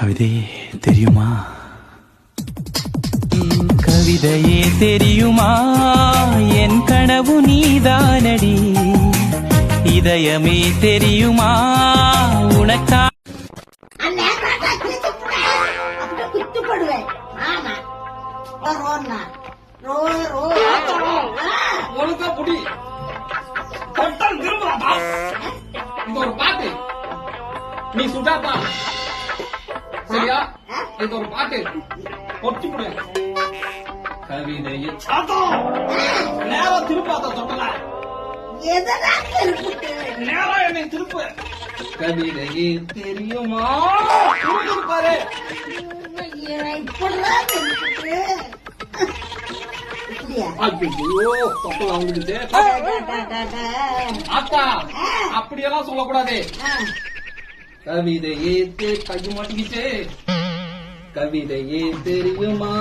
கவிதையே தெரியுமா? கவிதையே தெரியுமா? என் கனவு நீதானடி. இதயமே தெரியுமா உனக்கா? ஒழுங்கா புடி தொட்டம் திரும்ப. இது ஒரு பாட்டு, நீ சுடாதா சரியா? இது ஒரு பாட்டு பொட்டி புடி. கவிதையை நேரம் திருப்பாத தொட்டல, நேரம் என்னை திருப்பு. கவிதையே தெரியுமா பாரு. அப்படியெல்லாம் சொல்லக்கூடாது. கவிதையே கைது மாட்டிக்கிச்சு. கவிதையே தெரியுமா?